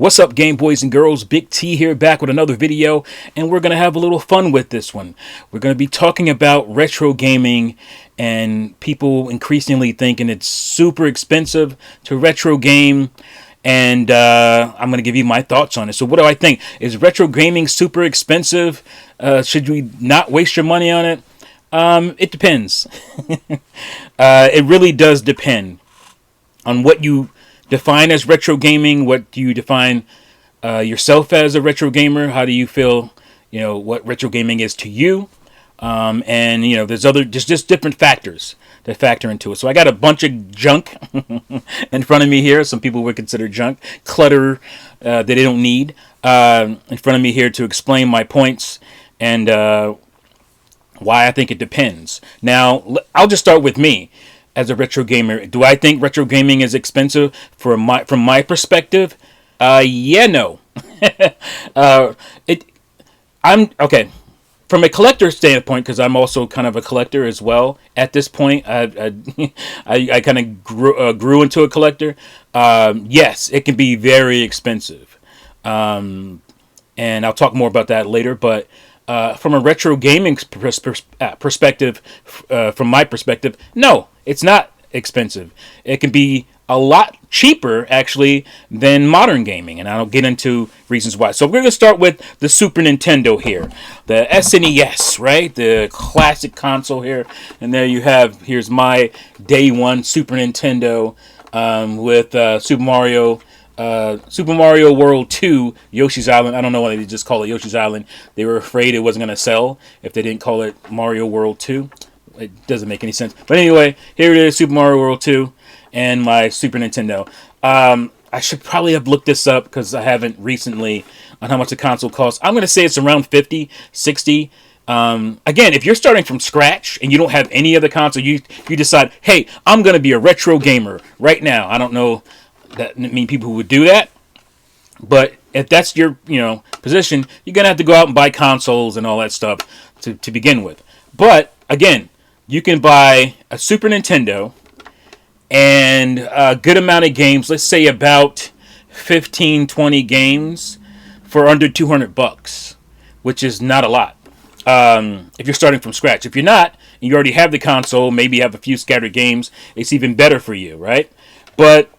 What's up, Game Boys and Girls? Big T here, back with another video, and we're going to have a little fun with this one. We're going to be talking about retro gaming and people increasingly thinking it's super expensive to retro game, and I'm going to give you my thoughts on it. So what do I think? Is retro gaming super expensive? Should we not waste your money on it? It depends. It really does depend on what you define as retro gaming. What do you define yourself as a retro gamer? How do you feel, what retro gaming is to you? And there's just different factors that factor into it. So I got a bunch of junk in front of me here. Some people would consider junk, clutter that they don't need, in front of me here to explain my points and why I think it depends. Now, I'll just start with me. As a retro gamer, do I think retro gaming is expensive from my perspective? Yeah, no. I'm okay from a collector standpoint, because I'm also kind of a collector as well. At this point, I kind of grew into a collector. Yes, it can be very expensive, and I'll talk more about that later. But from a retro gaming perspective, from my perspective, no, it's not expensive. It can be a lot cheaper, actually, than modern gaming, and I'll get into reasons why. So we're going to start with the Super Nintendo here, the SNES, right? The classic console here, and there you have, here's my day one Super Nintendo with Super Mario World 2, Yoshi's Island. I don't know why they just call it Yoshi's Island. They were afraid it wasn't going to sell if they didn't call it Mario World 2. It doesn't make any sense. But anyway, here it is, Super Mario World 2 and my Super Nintendo. I should probably have looked this up because I haven't recently on how much the console costs. I'm going to say it's around 50, 60. Again, if you're starting from scratch and you don't have any other console, you decide, hey, I'm going to be a retro gamer right now. I don't know that mean people who would do that, but if that's your position, you're gonna have to go out and buy consoles and all that stuff to begin with. But again, you can buy a Super Nintendo and a good amount of games, let's say about 15, 20 games for under $200, which is not a lot. If you're starting from scratch. If you're not, and you already have the console, maybe you have a few scattered games, it's even better for you, right? But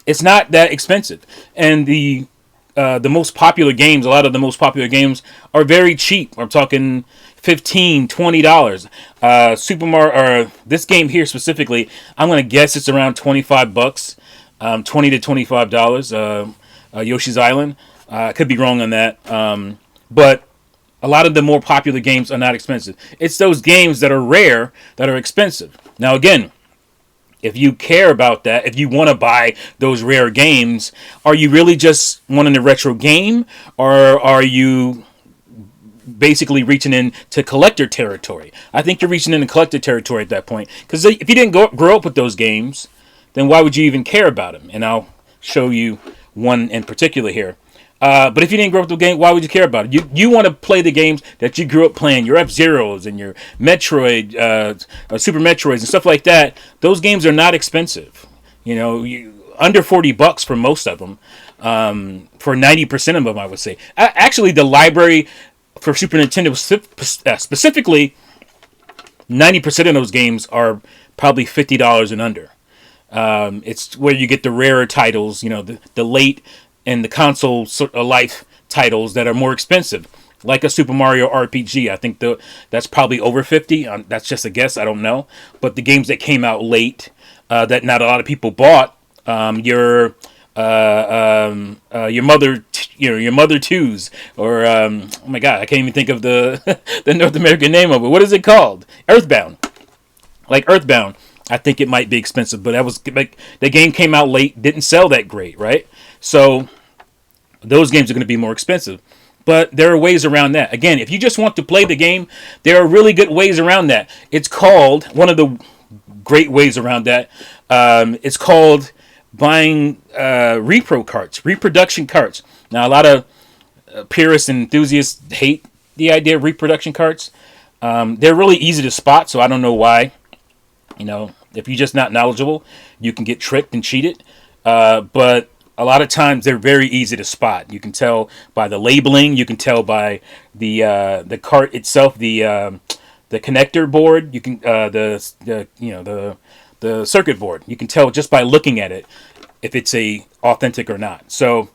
it's not that expensive, and the most popular games, a lot of the most popular games are very cheap. I'm talking $15, $20. Super Mario, or this game here specifically, I'm gonna guess it's around $25, $20 to $25. Yoshi's Island. I could be wrong on that, but a lot of the more popular games are not expensive. It's those games that are rare that are expensive. Now, again, if you care about that, if you want to buy those rare games, are you really just wanting a retro game, or are you basically reaching into collector territory? I think you're reaching into collector territory at that point, because if you didn't grow up with those games, then why would you even care about them? And I'll show you one in particular here. But if you didn't grow up with the game, why would you care about it? You want to play the games that you grew up playing, your F-Zeros and your Metroid, Super Metroids and stuff like that. Those games are not expensive. Under $40 for most of them. For 90% of them, I would say. Actually, the library for Super Nintendo, specifically, 90% of those games are probably $50 and under. It's where you get the rarer titles, the late and the console life titles that are more expensive, like a Super Mario RPG. I think that's probably over 50. That's just a guess. I don't know. But the games that came out late that not a lot of people bought, your mother, your Mother 2s, or oh my God, I can't even think of the the North American name of it. What is it called? Earthbound. Like Earthbound. I think it might be expensive, but that was like the game came out late, didn't sell that great, right? So those games are going to be more expensive. But there are ways around that. Again, if you just want to play the game, there are really good ways around that. It's called, one of the great ways around that, it's called buying reproduction carts. Now, a lot of purists and enthusiasts hate the idea of reproduction carts. They're really easy to spot, so I don't know why. If you're just not knowledgeable, you can get tricked and cheated. But a lot of times they're very easy to spot. You can tell by the labeling. You can tell by the cart itself, the connector board. You can the circuit board. You can tell just by looking at it if it's a authentic or not. So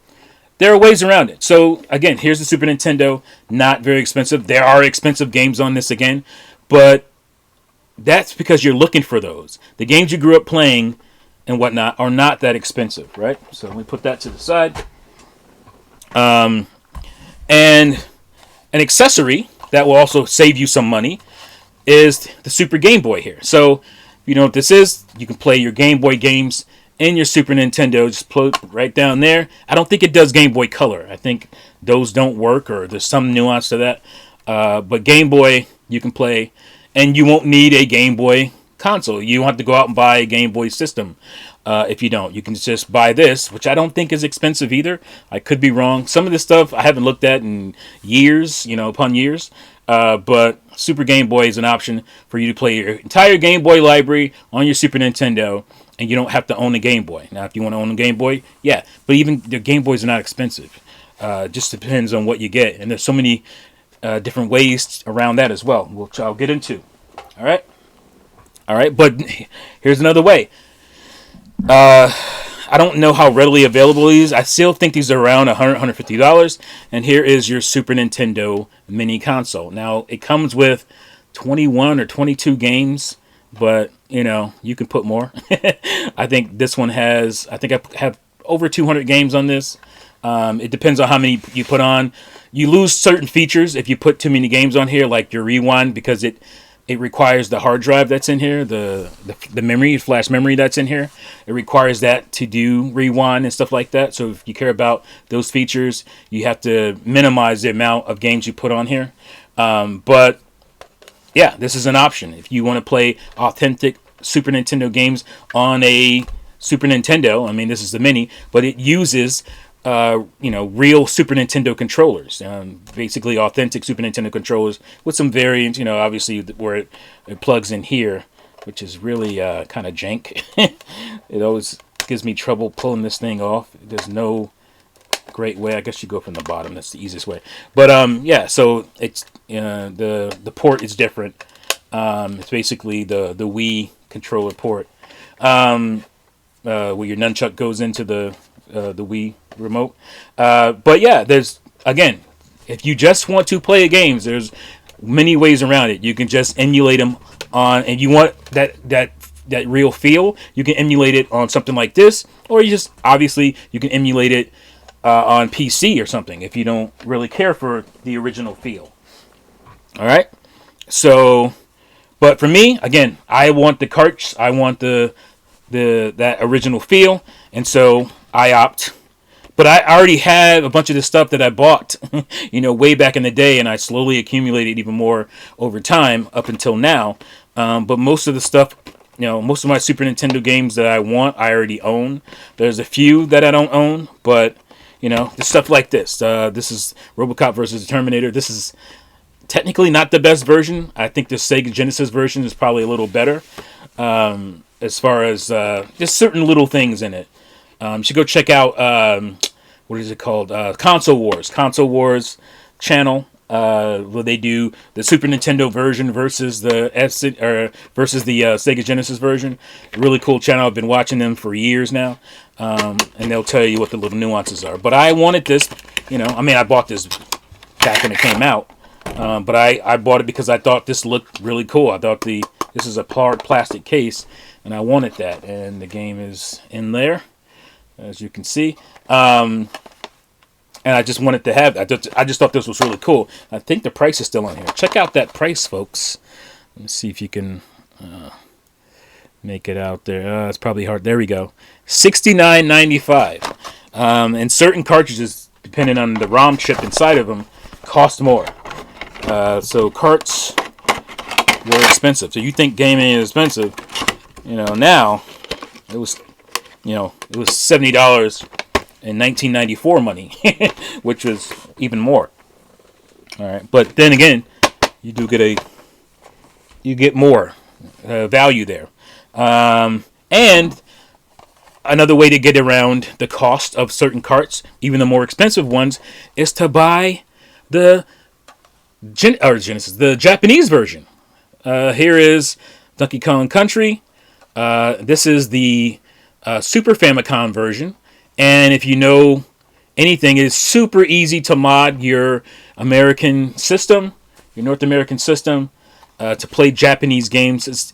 there are ways around it. So again, here's the Super Nintendo. Not very expensive. There are expensive games on this again, but that's because you're looking for those. The games you grew up playing and whatnot are not that expensive, right? So let me put that to the side. And an accessory that will also save you some money is the Super Game Boy here. So if you know what this is, you can play your Game Boy games in your Super Nintendo. Just put it right down there. I don't think it does Game Boy Color. I think those don't work, or there's some nuance to that. But Game Boy, you can play, and you won't need a Game Boy console. You don't have to go out and buy a Game Boy system. If you don't, you can just buy this, which I don't think is expensive either. I could be wrong. Some of this stuff I haven't looked at in years, upon years. But Super Game Boy is an option for you to play your entire Game Boy library on your Super Nintendo, and you don't have to own a Game Boy. Now, if you want to own a Game Boy, yeah, but even the Game Boys are not expensive. Just depends on what you get, and there's so many different ways around that as well, which I'll get into. All right, but here's another way. I don't know how readily available these. I still think these are around $100, $150. And here is your Super Nintendo mini console. Now, it comes with 21 or 22 games, but, you can put more. I think this one has, I have over 200 games on this. It depends on how many you put on. You lose certain features if you put too many games on here, like your rewind, because it requires the hard drive that's in here, the memory, flash memory that's in here. It requires that to do rewind and stuff like that. So if you care about those features, you have to minimize the amount of games you put on here. But yeah, this is an option. If you want to play authentic Super Nintendo games on a Super Nintendo, this is the mini, but it uses real Super Nintendo controllers, basically authentic Super Nintendo controllers with some variants, obviously where it plugs in here, which is really kind of jank. It always gives me trouble pulling this thing off. There's no great way. I guess you go from the bottom. That's the easiest way. But yeah, so it's the port is different. It's basically the Wii controller port, where your nunchuck goes into the Wii remote. But yeah, there's, again, if you just want to play games, there's many ways around it. You can just emulate them on, and you want that real feel, you can emulate it on something like this, or you can emulate it on PC or something if you don't really care for the original feel. All right. So, but for me, again, I want the carts, I want that original feel, and so I opt. But I already have a bunch of the stuff that I bought, way back in the day, and I slowly accumulated even more over time up until now. But most of the stuff, most of my Super Nintendo games that I want, I already own. There's a few that I don't own, but the stuff like this. This is RoboCop versus the Terminator. This is technically not the best version. I think the Sega Genesis version is probably a little better, as far as just certain little things in it. You should go check out, what is it called? Console Wars channel, where they do the Super Nintendo version versus the Sega Genesis version. Really cool channel. I've been watching them for years now, and they'll tell you what the little nuances are. But I wanted this, I bought this back when it came out, but I bought it because I thought this looked really cool. I thought this is a hard plastic case, and I wanted that, and the game is in there, as you can see. And I just wanted to have, I just thought this was really cool. I think the price is still on here. Check out that price, folks. Let me see if you can make it out there. It's probably hard. There we go. $69.95. And certain cartridges, depending on the ROM chip inside of them, cost more. So carts were expensive. So you think gaming is expensive? Now it was $70 in 1994 money, which was even more. All right, but then again, you get more value there, and another way to get around the cost of certain carts, even the more expensive ones, is to buy the the Japanese version. Here is Donkey Kong Country. This is the Super Famicom version, and if you know anything, it is super easy to mod your American system, your North American system, to play Japanese games.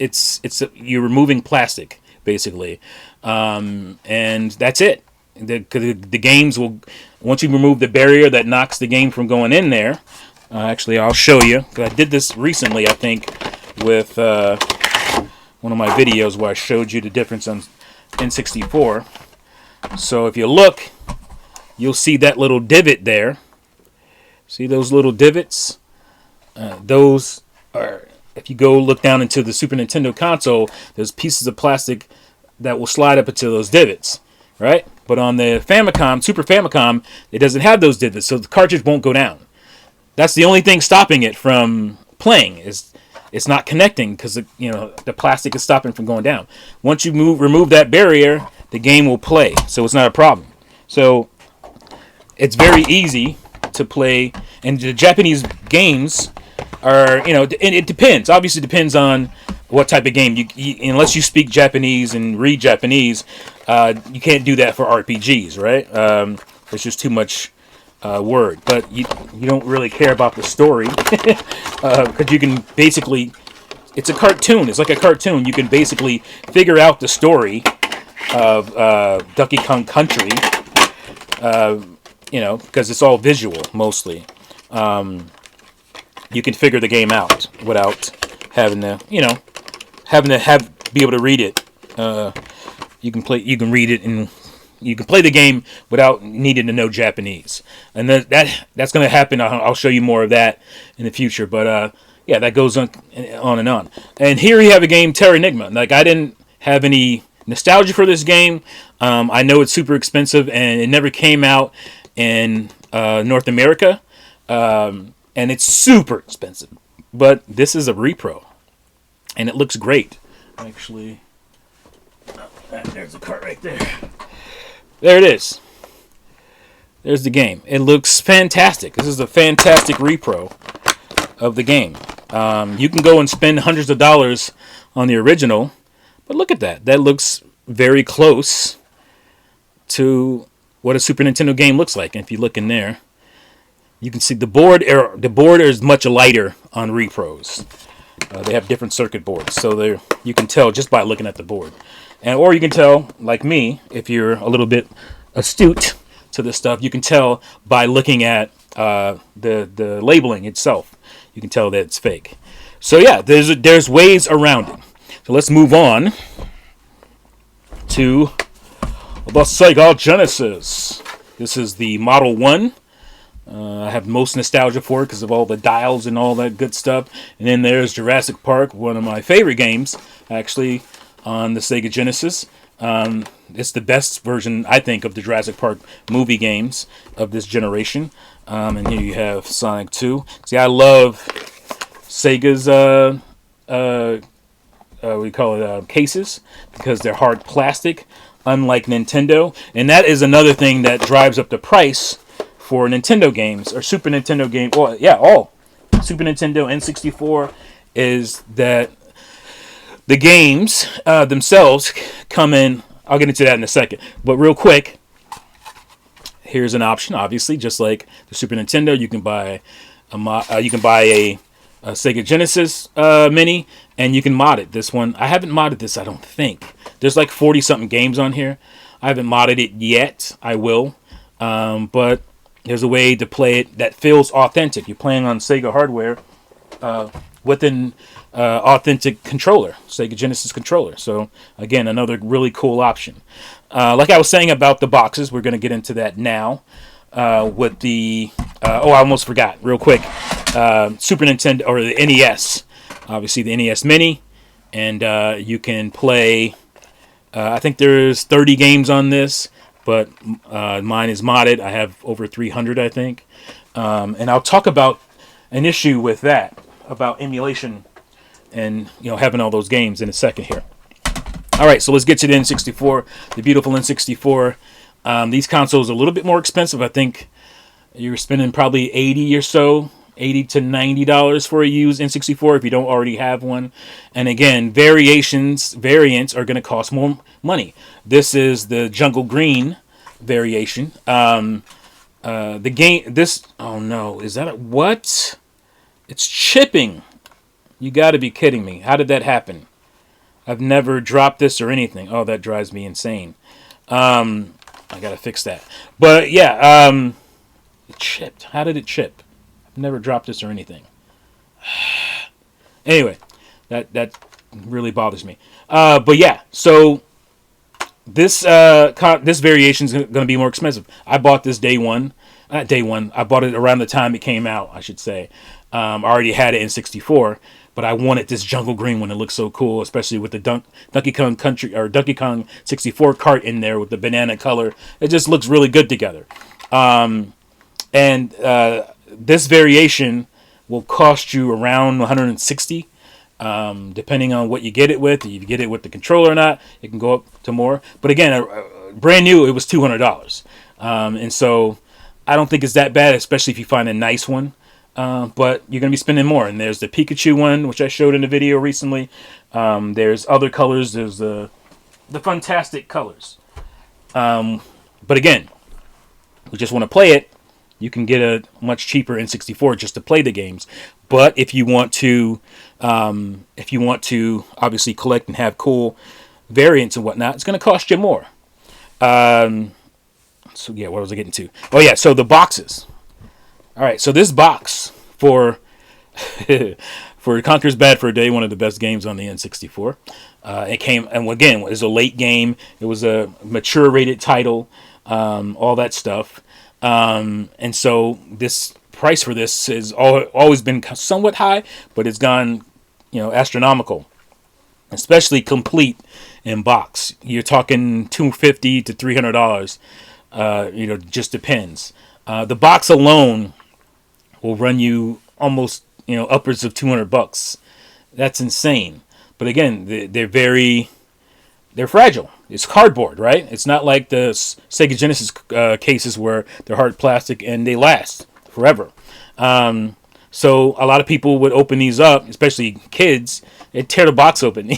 You're removing plastic basically, and that's it. The games will, once you remove the barrier that knocks the game from going in there. Actually, I'll show you. I did this recently, I think, with one of my videos where I showed you the difference on N64. So if you look, you'll see that little divot there. See those little divots? Those are, if you go look down into the Super Nintendo console, there's pieces of plastic that will slide up into those divots, right? But on the Famicom, Super Famicom, it doesn't have those divots, so the cartridge won't go down. That's the only thing stopping it from playing, is it's not connecting because the plastic is stopping from going down. Once you remove that barrier, the game will play, so it's not a problem. So it's very easy to play, and the Japanese games are, and it depends. Obviously, depends on what type of game. Unless you speak Japanese and read Japanese, you can't do that for RPGs, right? There's just too much word, but you don't really care about the story because you can basically, it's a cartoon. It's like a cartoon. You can basically figure out the story of Donkey Kong Country, because it's all visual mostly. You can figure the game out without having to, be able to read it. You can read it, and you can play the game without needing to know Japanese. And that's going to happen. I'll show you more of that in the future. But that goes on and on. And here you have a game, Terranigma. Like, I didn't have any nostalgia for this game. I know it's super expensive, and it never came out in North America. And it's super expensive. But this is a repro, and it looks great. Actually, there's a cart right there. There it is. There's the game. It looks fantastic. This is a fantastic repro of the game. You can go and spend hundreds of dollars on the original, but look at that. That looks very close to what a Super Nintendo game looks like. And if you look in there, you can see the board is much lighter on repros. They have different circuit boards, so you can tell just by looking at the board. Or you can tell, like me, if you're a little bit astute to this stuff, you can tell by looking at the labeling itself. You can tell that it's fake. So yeah, there's ways around it. So let's move on to the Sega Genesis. This is the Model 1. I have most nostalgia for it because of all the dials and all that good stuff. And then there's Jurassic Park, one of my favorite games, actually, on the Sega Genesis. It's the best version, I think, of the Jurassic Park movie games of this generation. And here you have Sonic 2. See, I love Sega's cases, because they're hard plastic, unlike Nintendo. And that is another thing that drives up the price for Nintendo games, or Super Nintendo games. Well, yeah, all Super Nintendo N64, is that the games themselves come in. I'll get into that in a second. But real quick, here's an option. Obviously, just like the Super Nintendo, you can buy a Sega Genesis Mini, and you can mod it. This one, I haven't modded this, I don't think. There's like 40-something games on here. I haven't modded it yet. I will. But there's a way to play it that feels authentic. You're playing on Sega hardware with an authentic controller, Sega Genesis controller. So, again, another really cool option. Like I was saying about the boxes, we're going to get into that now. With the... I almost forgot, real quick. Super Nintendo, or the NES. Obviously, the NES Mini. And you can play... I think there's 30 games on this, but mine is modded. I have over 300, I think. And I'll talk about an issue with that, about emulation and having all those games in a second here. All right, so let's get to the N64, the beautiful N64. These consoles are a little bit more expensive. I think you're spending probably 80 or so, $80 to $90 for a used N64 if you don't already have one. And again, variants are going to cost more money. This is the Jungle Green variation. The game, oh no, is that what? It's chipping. You got to be kidding me. How did that happen? I've never dropped this or anything. Oh, that drives me insane. I got to fix that. But yeah, it chipped. How did it chip? I've never dropped this or anything. Anyway, that really bothers me. But yeah, so this variation is going to be more expensive. I bought this day one. Not day one. I bought it around the time it came out, I should say. I already had it in 64, but I wanted this Jungle Green one. It looks so cool, especially with the Donkey Kong Country or Donkey Kong 64 cart in there with the banana color. It just looks really good together. This variation will cost you around $160, depending on what you get it with. If you get it with the controller or not, it can go up to more. But again, brand new, it was $200, and so I don't think it's that bad, especially if you find a nice one. But you're going to be spending more. And there's the Pikachu one, which I showed in a video recently. There's other colors. There's the fantastic colors. But again, we just want to play it. You can get a much cheaper N64 just to play the games. But if you want to obviously collect and have cool variants and whatnot, it's going to cost you more. So yeah, what was I getting to? Oh yeah, so the boxes. All right, so this box for Conker's Bad Fur Day, one of the best games on the N64. It came, and again, it was a late game. It was a mature rated title, all that stuff. And so this price for this has always been somewhat high, but it's gone, astronomical, especially complete in box. You're talking $250 to $300. Just depends. The box alone will run you almost, upwards of $200. That's insane. But again, they're fragile. It's cardboard, right? It's not like the Sega Genesis cases where they're hard plastic and they last forever. So a lot of people would open these up, especially kids, and tear the box open,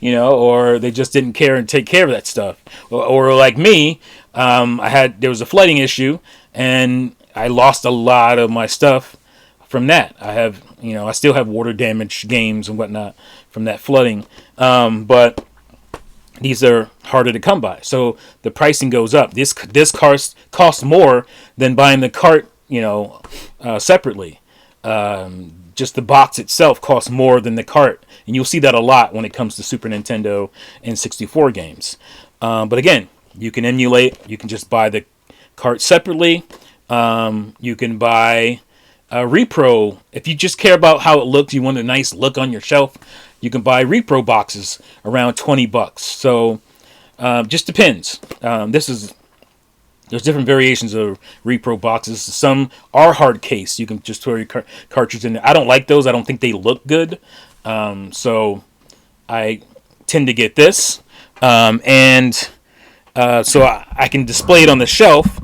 or they just didn't care and take care of that stuff. Or like me, there was a flooding issue, and I lost a lot of my stuff from that. I still have water damaged games and whatnot from that flooding. But these are harder to come by, so the pricing goes up. This costs more than buying the cart, separately. Just the box itself costs more than the cart, and you'll see that a lot when it comes to Super Nintendo and 64 games. But again, you can emulate. You can just buy the cart separately. You can buy a repro if you just care about how it looks. You want a nice look on your shelf. You can buy repro boxes around $20. So just depends. There's different variations of repro boxes. Some are hard case. You can just throw your cartridge in there. I don't like those. I don't think they look good. So I tend to get this. So I can display it on the shelf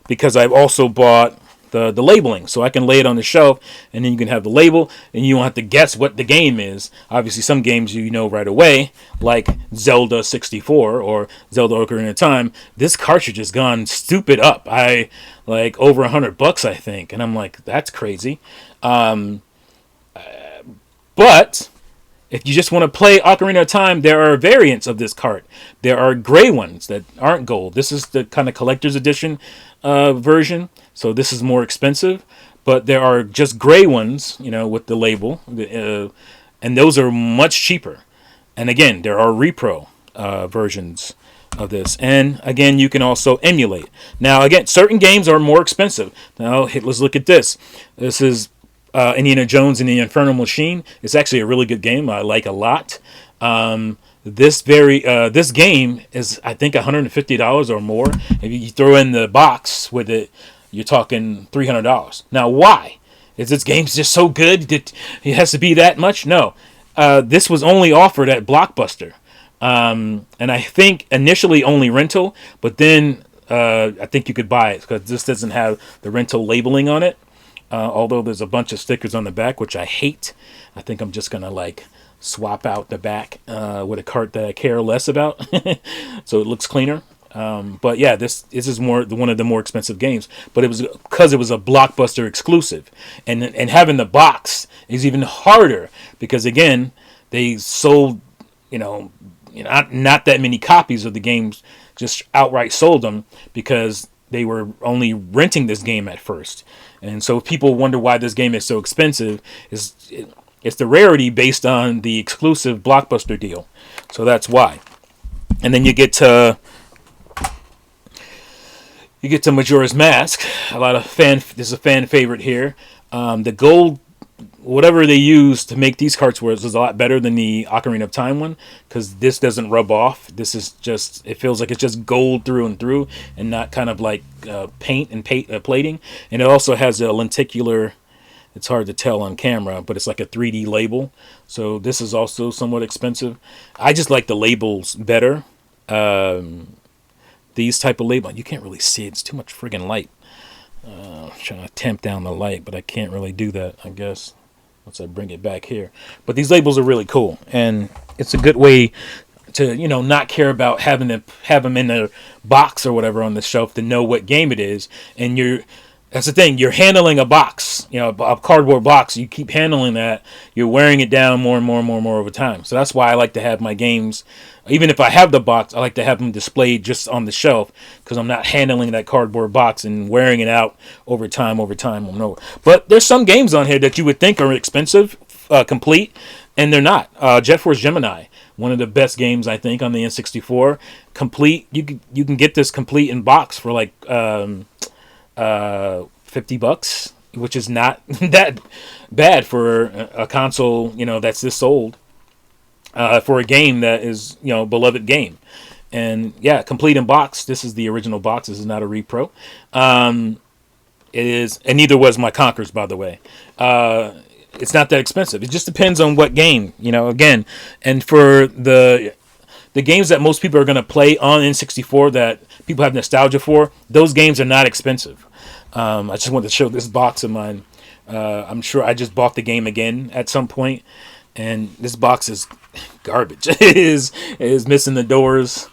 because I've also bought the labeling. So I can lay it on the shelf, and then you can have the label, and you don't have to guess what the game is. Obviously, some games you know right away, like Zelda 64 or Zelda Ocarina of Time. This cartridge has gone stupid up. I like over $100, I think, and I'm like, that's crazy. But if you just want to play Ocarina of Time, there are variants of this cart. There are gray ones that aren't gold. This is the kind of collector's edition version, so this is more expensive. But there are just gray ones, with the label, and those are much cheaper. And again, there are repro versions of this. And again, you can also emulate. Now, again, certain games are more expensive. Now, let's look at this. This is Indiana Jones and the Infernal Machine. It's actually a really good game. I like a lot. This game is, I think, $150 or more. If you throw in the box with it, you're talking $300. Now, why? Is this game just so good that it has to be that much? No. This was only offered at Blockbuster. And I think initially only rental, but then I think you could buy it because this doesn't have the rental labeling on it. Although there's a bunch of stickers on the back, which I hate. I think I'm just gonna like swap out the back with a cart that I care less about, so it looks cleaner. But yeah, this is one of the more expensive games. But it was because it was a Blockbuster exclusive, and having the box is even harder because again, they sold not that many copies of the games, just outright sold them because they were only renting this game at first. And so if people wonder why this game is so expensive, it's the rarity based on the exclusive Blockbuster deal. So that's why. And then you get to Majora's Mask. This is a fan favorite here. The gold, whatever they use to make these carts was a lot better than the Ocarina of Time one because this doesn't rub off. This is just, it feels like it's just gold through and through and not kind of like paint and plating. And it also has a lenticular, it's hard to tell on camera, but it's like a 3D label. So this is also somewhat expensive. I just like the labels better. These type of labels, you can't really see it. It's too much friggin' light. I'm trying to tamp down the light, but I can't really do that, I guess, once I bring it back here. But these labels are really cool, and it's a good way to, not care about having to have them in a box or whatever on the shelf to know what game it is. And that's the thing, you're handling a box, a cardboard box. You keep handling that, you're wearing it down more and more and more and more over time. So that's why I like to have my games, even if I have the box, I like to have them displayed just on the shelf because I'm not handling that cardboard box and wearing it out over time. But there's some games on here that you would think are expensive, complete, and they're not. Jet Force Gemini, one of the best games I think on the N64, complete. You can get this complete in box for like $50, which is not that bad for a console, that's this old. For a game that is, beloved game. And yeah, complete in box. This is the original box. This is not a repro. It is, and neither was my Conkers, by the way. It's not that expensive. It just depends on what game, again. And for the games that most people are going to play on N64 that people have nostalgia for, those games are not expensive. I just wanted to show this box of mine. I'm sure I just bought the game again at some point. And this box is garbage. It is missing the doors.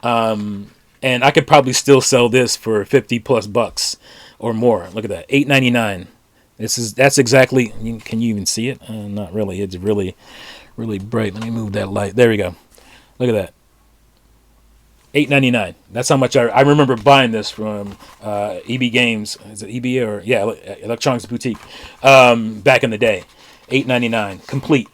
And I could probably still sell this for $50+ or more. Look at that, $8.99. That's exactly. Can you even see it? Not really. It's really, really bright. Let me move that light. There we go. Look at that. $8.99. That's how much I remember buying this from EB Games. Is it EB or Electronics Boutique? Back in the day. $8.99 complete.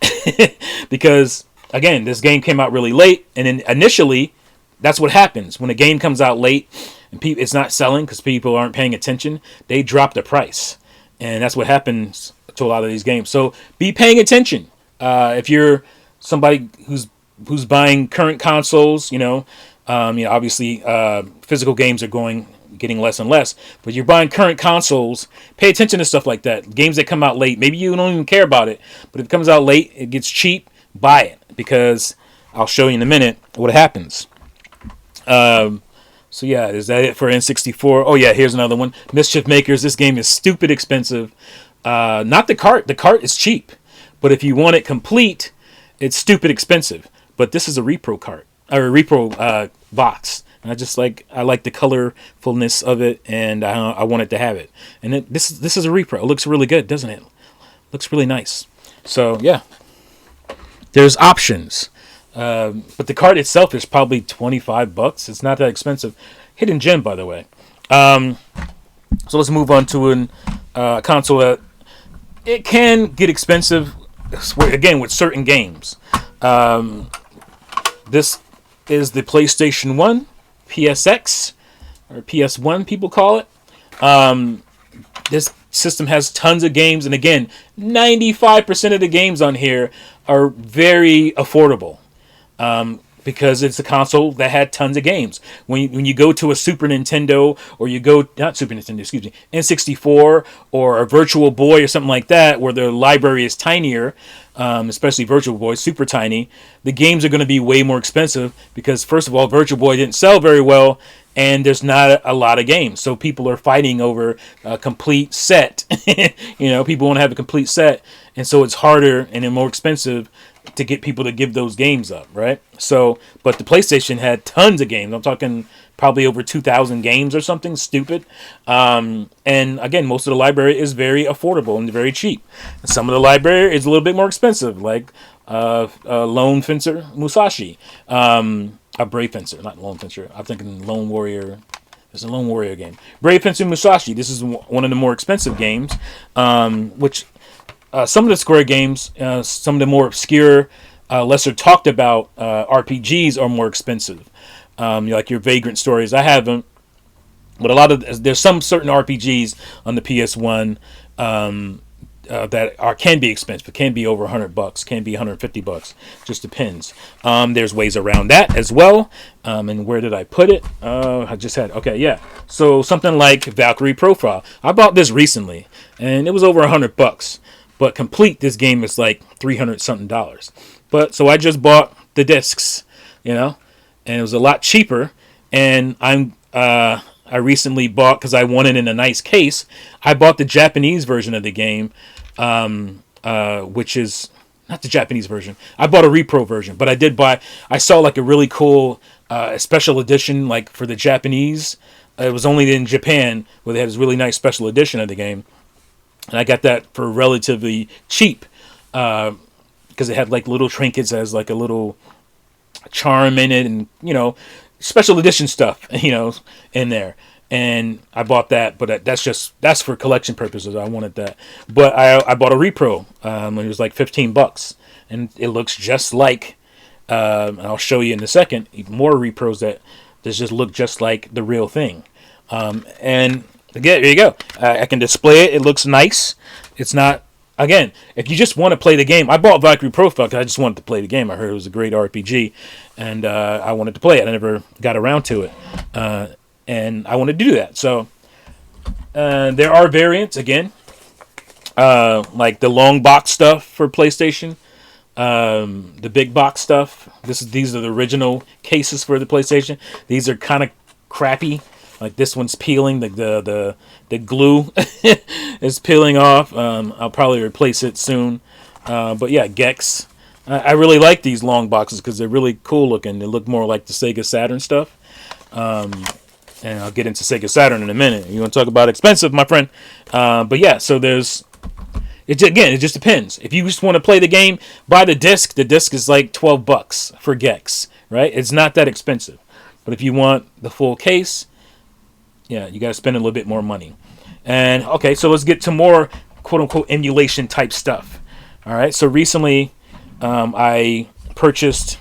Because again, this game came out really late, and then initially that's what happens when a game comes out late and it's not selling because people aren't paying attention. They drop the price, and that's what happens to a lot of these games. So be paying attention. If you're somebody who's buying current consoles, obviously physical games are getting less and less, but you're buying current consoles, pay attention to stuff like that. Games that come out late, maybe you don't even care about it, but if it comes out late, it gets cheap, buy it, because I'll show you in a minute what happens. So yeah, is that it for N64? Oh yeah, here's another one. Mischief Makers. This game is stupid expensive. Not the cart. The cart is cheap, but if you want it complete, it's stupid expensive. But this is a repro cart or a repro box. I like the colorfulness of it, and I wanted to have it. And this is a repro. It looks really good, doesn't it? Looks really nice. So yeah, there's options. But the cart itself is probably $25. It's not that expensive. Hidden gem, by the way. So let's move on to a console that it can get expensive. Again, with certain games. This is the PlayStation 1. PSX, or PS1 people call it. This system has tons of games, and again, 95% of the games on here are very affordable. because it's a console that had tons of games. When you go to a Super Nintendo, or you go, not Super Nintendo, excuse me, N64 or a Virtual Boy or something like that, where the library is tinier, especially Virtual Boy, super tiny, the games are going to be way more expensive because, first of all, Virtual Boy didn't sell very well, and there's not a lot of games. So people are fighting over a complete set. People want to have a complete set, and so it's harder and more expensive to get people to give those games up, right? So, but the PlayStation had tons of games. I'm talking probably over 2,000 games or something stupid. And again, most of the library is very affordable and very cheap. Some of the library is a little bit more expensive, like Lone Fencer Musashi, a Brave Fencer, not Lone Fencer. I'm thinking Lone Warrior. There's a Lone Warrior game. Brave Fencer Musashi. This is one of the more expensive games, which some of the Square games, some of the more obscure, lesser talked about RPGs are more expensive. Like your Vagrant Stories. I haven't, but there's some certain RPGs on the PS1 that can be expensive. Can be over $100. Can be $150. Just depends. There's ways around that as well. And where did I put it? I just had. Okay, yeah. So something like Valkyrie Profile. I bought this recently, and it was over $100. But complete, this game is like $300 something. But so I just bought the discs, and it was a lot cheaper. And I recently bought, because I wanted it in a nice case, I bought the Japanese version of the game, which is not the Japanese version. I bought a repro version, but I saw like a really cool special edition, like for the Japanese. It was only in Japan where they had this really nice special edition of the game. And I got that for relatively cheap, because it had like little trinkets as like a little charm in it, and special edition stuff, in there. And I bought that, but that's for collection purposes. I wanted that, but I bought a repro. It was like $15, and it looks just like. And I'll show you in a second even more repros that just look just like the real thing, and. Again, there you go. I can display it. It looks nice. It's not, again, if you just want to play the game. I bought Valkyrie Profile because I just wanted to play the game. I heard it was a great RPG, and I wanted to play it. I never got around to it, and I wanted to do that. So there are variants, again, like the long box stuff for PlayStation, the big box stuff. These are the original cases for the PlayStation. These are kind of crappy. Like this one's peeling, the glue is peeling off. I'll probably replace it soon. But yeah, Gex. I really like these long boxes because they're really cool looking. They look more like the Sega Saturn stuff. And I'll get into Sega Saturn in a minute. You want to talk about expensive, my friend? But yeah, so it just depends. If you just want to play the game, buy the disc. The disc is like $12 for Gex, right? It's not that expensive. But if you want the full case, yeah, you got to spend a little bit more money. And okay, so let's get to more quote-unquote emulation type stuff. All right, so recently I purchased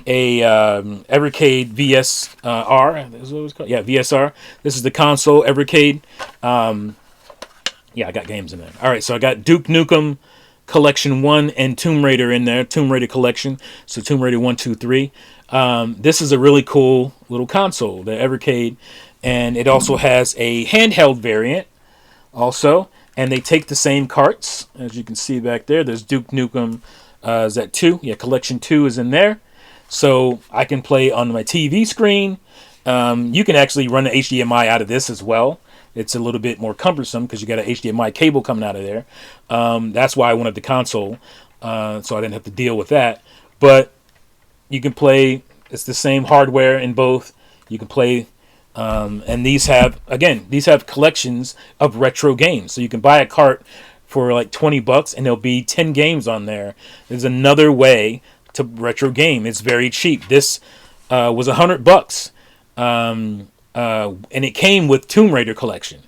a Evercade VSR. Is what it was called? Yeah, VSR. This is the console Evercade. Yeah, I got games in there. All right, so I got Duke Nukem Collection 1 and Tomb Raider in there. Tomb Raider Collection. So Tomb Raider 1, 2, 3. This is a really cool little console, the Evercade. And it also has a handheld variant also. And they take the same carts, as you can see back there. There's Duke Nukem, is that 2? Yeah, Collection 2 is in there. So I can play on my TV screen. You can actually run the HDMI out of this as well. It's a little bit more cumbersome because you got an HDMI cable coming out of there. That's why I wanted the console, so I didn't have to deal with that. But you can play, it's the same hardware in both. You can play, and these have collections of retro games. So you can buy a cart for like $20 and there'll be 10 games on there. There's another way to retro game. It's very cheap. This was $100. And it came with Tomb Raider Collection.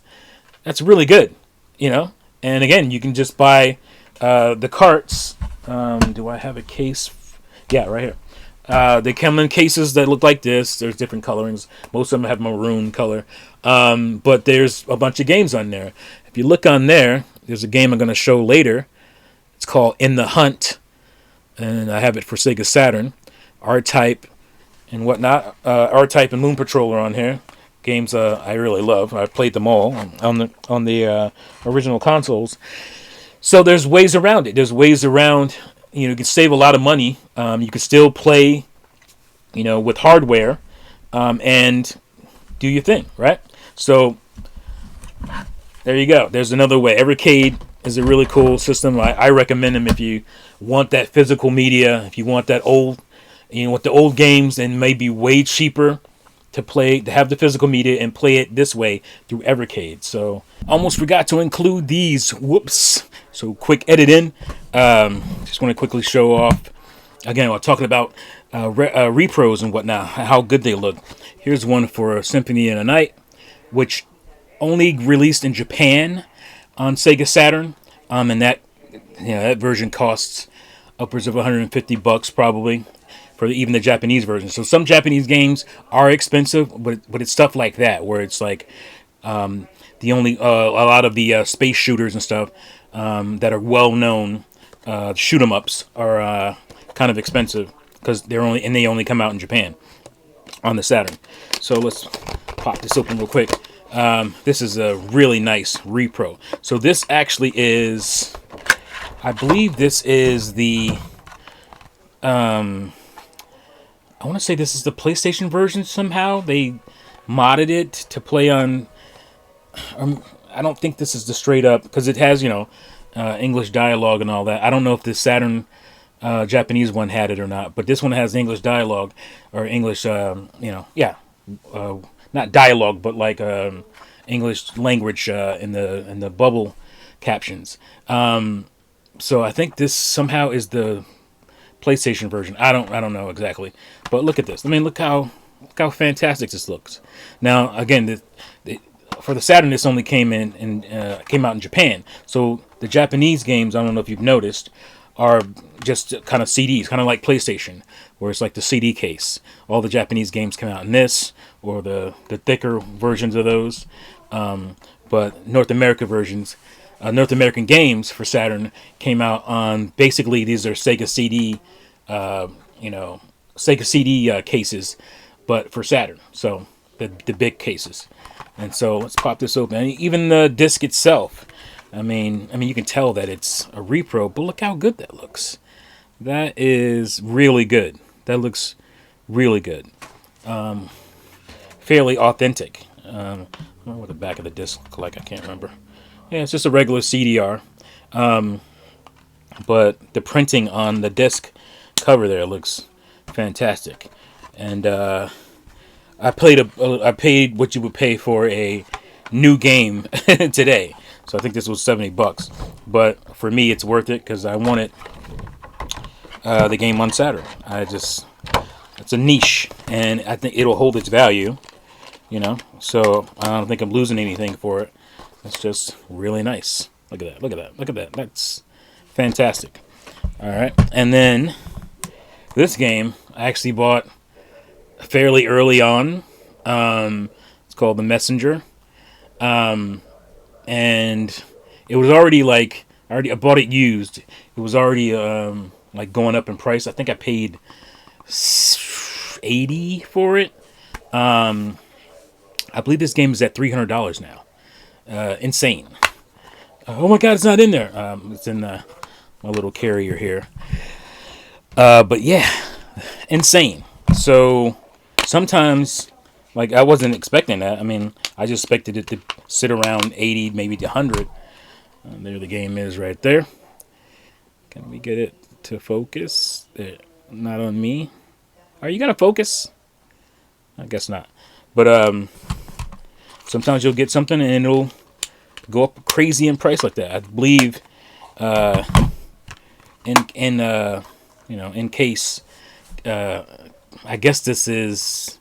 That's really good, And again, you can just buy the carts. Do I have a case? Yeah, right here. They come in cases that look like this. There's different colorings. Most of them have maroon color. But there's a bunch of games on there. If you look on there, there's a game I'm going to show later. It's called In the Hunt. And I have it for Sega Saturn. R-Type. and whatnot. R-Type and Moon Patrol are on here. Games I really love. I played them all on the original consoles. So there's ways around it. There's ways around. You can save a lot of money. You can still play, with hardware, and do your thing, right? So there you go. There's another way. Evercade is a really cool system. I recommend them if you want that physical media. If you want that old, with the old games, and maybe way cheaper to have the physical media and play it this way through Evercade. So almost forgot to include these. Whoops. So quick edit in. Just want to quickly show off. Again, we're talking about repros and whatnot, how good they look. Here's one for Symphony in the Night, which only released in Japan on Sega Saturn. And that version costs upwards of $150 probably for even the Japanese version. So some Japanese games are expensive, but it's stuff like that where it's like the only a lot of the space shooters and stuff that are well known shoot 'em ups are kind of expensive because they only come out in Japan on the Saturn. So let's pop this open real quick. This is a really nice repro. So this actually is, I believe this is the I want to say this is the PlayStation version somehow. They modded it to play on. I don't think this is the straight up, because it has, English dialogue and all that. I don't know if the Saturn Japanese one had it or not, but this one has English dialogue or English, not dialogue, but like English language in the bubble captions. So I think this somehow is the PlayStation version. I don't know exactly, but look at this. I mean, look how fantastic this looks. Now, again, for the Saturn, this only came out in Japan. So the Japanese games, I don't know if you've noticed, are just kind of CDs, kind of like PlayStation, where it's like the CD case. All the Japanese games come out in this, or the thicker versions of those. But North American games for Saturn came out on, basically these are Sega CD, Sega CD cases, but for Saturn. So the big cases. And so let's pop this open. And even the disc itself, I mean, you can tell that it's a repro, but look how good that looks. That is really good. That looks really good. Fairly authentic. I don't know what the back of the disc look like. I can't remember. Yeah, it's just a regular CDR. But the printing on the disc cover there looks fantastic. And I paid what you would pay for a new game today. So I think this was $70. But for me, it's worth it because I wanted the game on Saturn. It's a niche, and I think it'll hold its value. So I don't think I'm losing anything for it. It's just really nice. Look at that. Look at that. Look at that. That's fantastic. All right. And then this game I actually bought fairly early on. It's called The Messenger. And it was already I bought it used. It was already going up in price. I think I paid $80 for it. I believe this game is at $300 now. Insane. Oh my God, it's not in there. It's in my little carrier here. But yeah, insane. So sometimes, I wasn't expecting that. I mean, I just expected it to sit around 80, maybe to 100. There the game is right there. Can we get it to focus? Not on me. Are you gonna focus? I guess not. But sometimes you'll get something and it'll go up crazy in price like that. I believe in case I guess this is,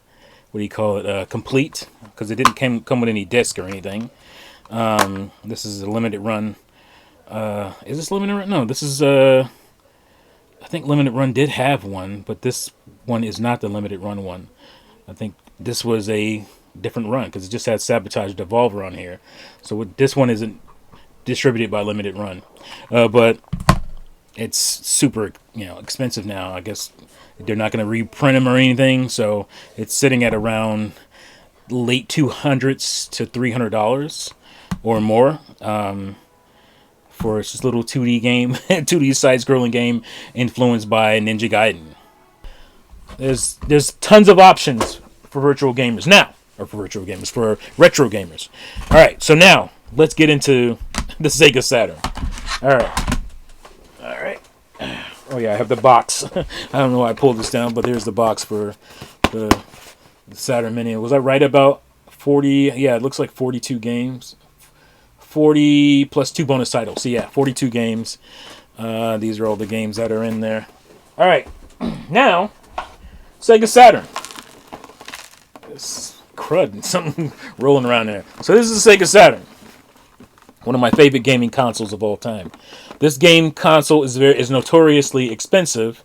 what do you call it, complete, because it didn't come with any disc or anything. This is a limited run. Is this limited run? No, this is I think limited run did have one, but this one is not the limited run one. I think this was a different run because it just had Sabotage Devolver on here. So this one isn't distributed by Limited Run, but it's super expensive now. I guess They're not going to reprint them or anything, so it's sitting at around late $200s to $300 or more for this little 2D game, 2D side-scrolling game influenced by Ninja Gaiden. There's tons of options for virtual gamers now, or for virtual gamers, for retro gamers. All right, so now let's get into the Sega Saturn. All right. Oh yeah, I have the box. I don't know why I pulled this down, but there's the box for the Saturn Mini. Was I right about 40? Yeah, it looks like 42 games. 40 plus 2 bonus titles. So yeah, 42 games. These are all the games that are in there. All right, now Sega Saturn. This crud, something rolling around there. So this is the Sega Saturn, one of my favorite gaming consoles of all time. This game console is notoriously expensive.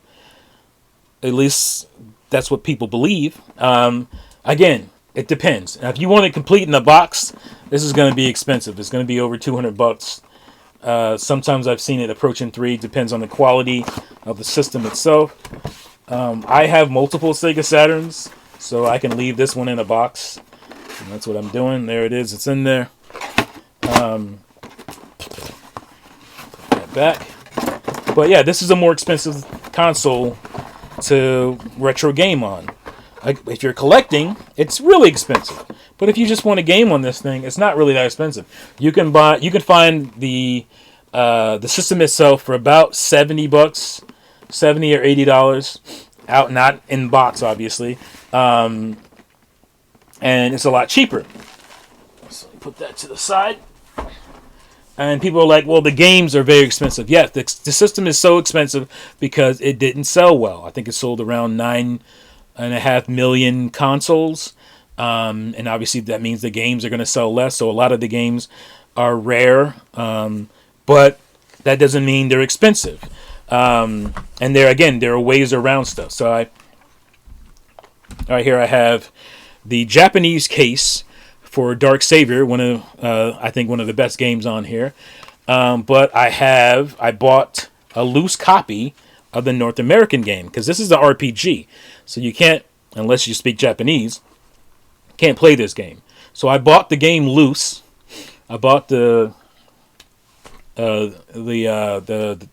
At least that's what people believe. Again, it depends. Now, if you want it complete in a box, this is going to be expensive. It's going to be over $200. Sometimes I've seen it approaching $300. Depends on the quality of the system itself. I have multiple Sega Saturns, so I can leave this one in a box. And that's what I'm doing. There it is. It's in there. Back. But yeah, this is a more expensive console to retro game on. If you're collecting, it's really expensive. But if you just want a game on this thing, it's not really that expensive. You can find the system itself for about $70, $70 or $80 out, not in box, obviously. And it's a lot cheaper. So put that to the side. And people are like, well, the games are very expensive. Yes, the system is so expensive because it didn't sell well. I think it sold around 9.5 million consoles. And obviously that means the games are going to sell less. So a lot of the games are rare. But that doesn't mean they're expensive. And there are ways around stuff. So right here I have the Japanese case for Dark Savior, I think one of the best games on here. But I bought a loose copy of the North American game because this is an RPG, so you can't, unless you speak Japanese, can't play this game. So I bought the game loose. I bought the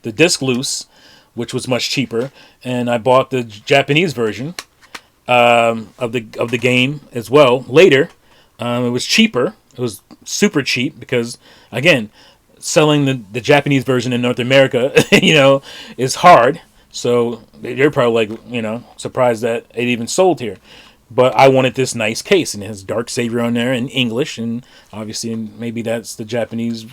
disc loose, which was much cheaper, and I bought the Japanese version of the game as well later. It was cheaper. It was super cheap because, again, selling the Japanese version in North America, is hard. So you're probably like, surprised that it even sold here. But I wanted this nice case, and it has Dark Savior on there in English, and obviously maybe that's the Japanese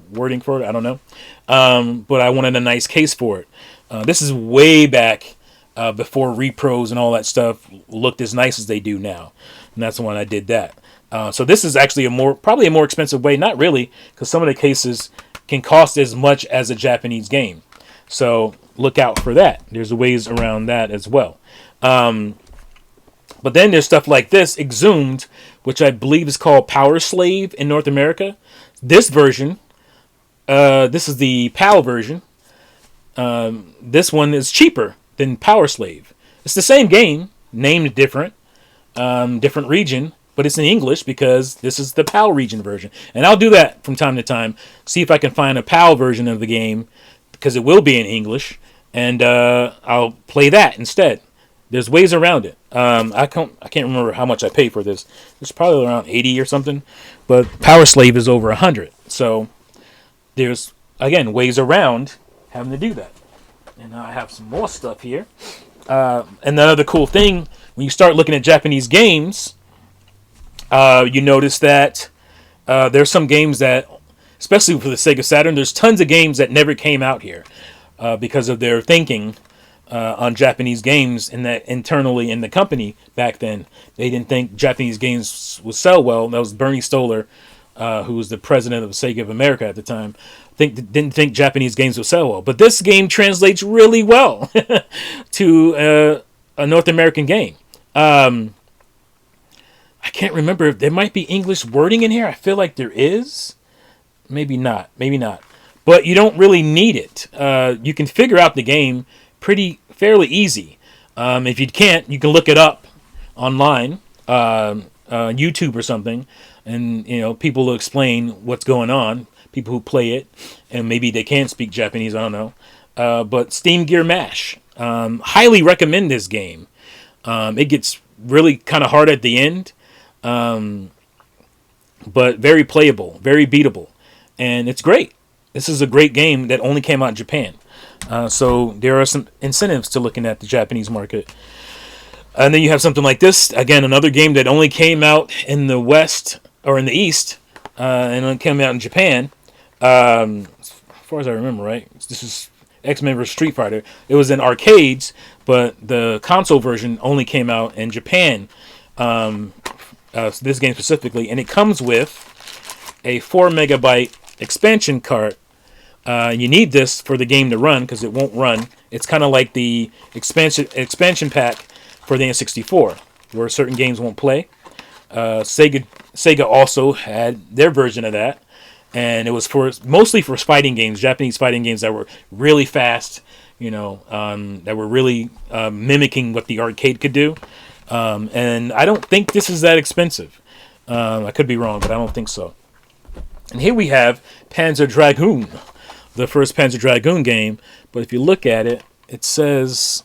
wording for it. I don't know. But I wanted a nice case for it. This is way back before repros and all that stuff looked as nice as they do now. And that's when I did that. So this is actually probably a more expensive way. Not really, because some of the cases can cost as much as a Japanese game. So look out for that. There's ways around that as well. But then there's stuff like this, Exhumed, which I believe is called Power Slave in North America. This version, this is the PAL version. This one is cheaper than Power Slave. It's the same game, named different, different region. But it's in English because this is the PAL region version. And I'll do that from time to time. See if I can find a PAL version of the game because it will be in English. And I'll play that instead. There's ways around it. I can't remember how much I paid for this. It's probably around 80 or something. But Power Slave is over 100. So there's, again, ways around having to do that. And now I have some more stuff here. And another cool thing, when you start looking at Japanese games, you notice that there's some games that, especially for the Sega Saturn, there's tons of games that never came out here because of their thinking on Japanese games and that internally in the company back then. They didn't think Japanese games would sell well. That was Bernie Stoller, who was the president of Sega of America at the time. Didn't think Japanese games would sell well. But this game translates really well to a North American game. I can't remember if there might be English wording in here. I feel like there is. Maybe not. But you don't really need it. You can figure out the game fairly easy. If you can't, you can look it up online, YouTube or something, and people will explain what's going on. People who play it, and maybe they can speak Japanese. I don't know. But Steam Gear Mash, highly recommend this game. It gets really kind of hard at the end, but very playable, very beatable, and it's great. This is a great game that only came out in Japan. So there are some incentives to looking at the Japanese market. And then you have something like this. Again, another game that only came out in the West or in the East, and only came out in Japan. As far as I remember, right? This is X-Men vs. Street Fighter. It was in arcades, but the console version only came out in Japan. This game specifically, and it comes with a 4 megabyte expansion cart. You need this for the game to run because it won't run. It's kind of like the expansion pack for the N64, where certain games won't play. Sega also had their version of that, and it was mostly for fighting games, Japanese fighting games that were really fast, that were really mimicking what the arcade could do. And I don't think this is that expensive. I could be wrong, but I don't think so. And here we have Panzer Dragoon, the first Panzer Dragoon game. But if you look at it, it says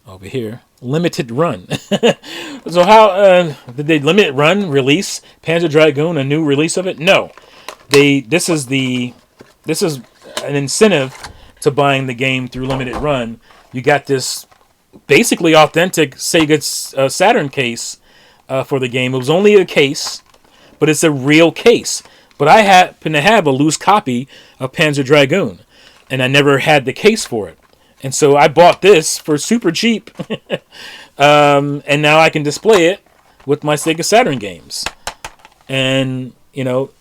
over here, limited run. So how did they limited run release Panzer Dragoon, a new release of it? No, this is an incentive to buying the game through limited run. You got this basically authentic Sega Saturn case for the game. It was only a case, but it's a real case. But I happen to have a loose copy of Panzer Dragoon, and I never had the case for it. And so I bought this for super cheap, and now I can display it with my Sega Saturn games. And,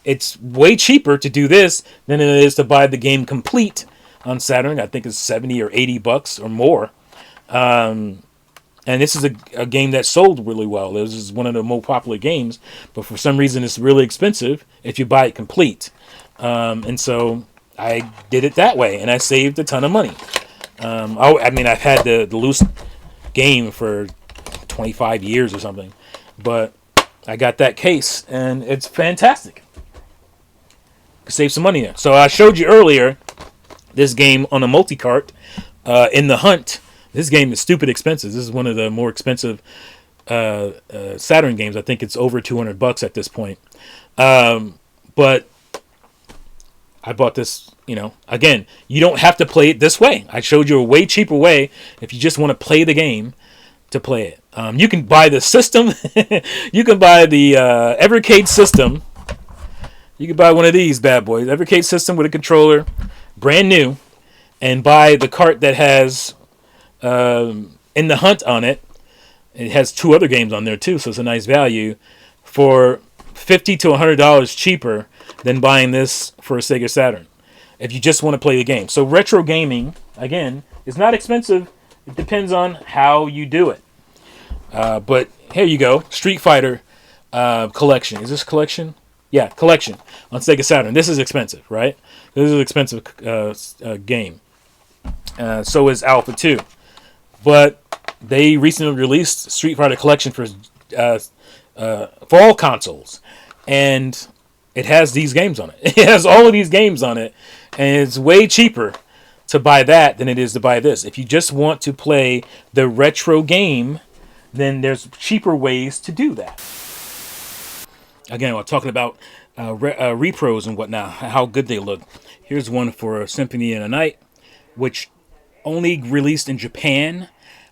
it's way cheaper to do this than it is to buy the game complete on Saturn. I think it's 70 or 80 bucks or more. And this is a game that sold really well. This is one of the most popular games, but for some reason it's really expensive if you buy it complete. And so I did it that way, and I saved a ton of money. I've had the loose game for 25 years or something, but I got that case, and it's fantastic. Save some money there. So I showed you earlier this game on a multi-cart in the Hunt. This game is stupid expensive. This is one of the more expensive Saturn games. I think it's over $200 at this point. But I bought this, again, you don't have to play it this way. I showed you a way cheaper way if you just want to play the game to play it. You can buy the system. You can buy the Evercade system. You can buy one of these bad boys, Evercade system with a controller, brand new, and buy the cart that has In the Hunt on it. It has 2 other games on there too, so it's a nice value for $50 to $100 cheaper than buying this for a Sega Saturn if you just want to play the game. So retro gaming, again, is not expensive. It depends on how you do it. But here you go, Street Fighter collection. Is this collection? Yeah, collection on Sega Saturn. This is expensive, right? This is an expensive game. So is Alpha 2. But they recently released Street Fighter Collection for all consoles, and it has these games on it. It has all of these games on it, and it's way cheaper to buy that than it is to buy this. If you just want to play the retro game, then there's cheaper ways to do that. Again, we're talking about repros and whatnot, how good they look. Here's one for Symphony in the Night, which only released in Japan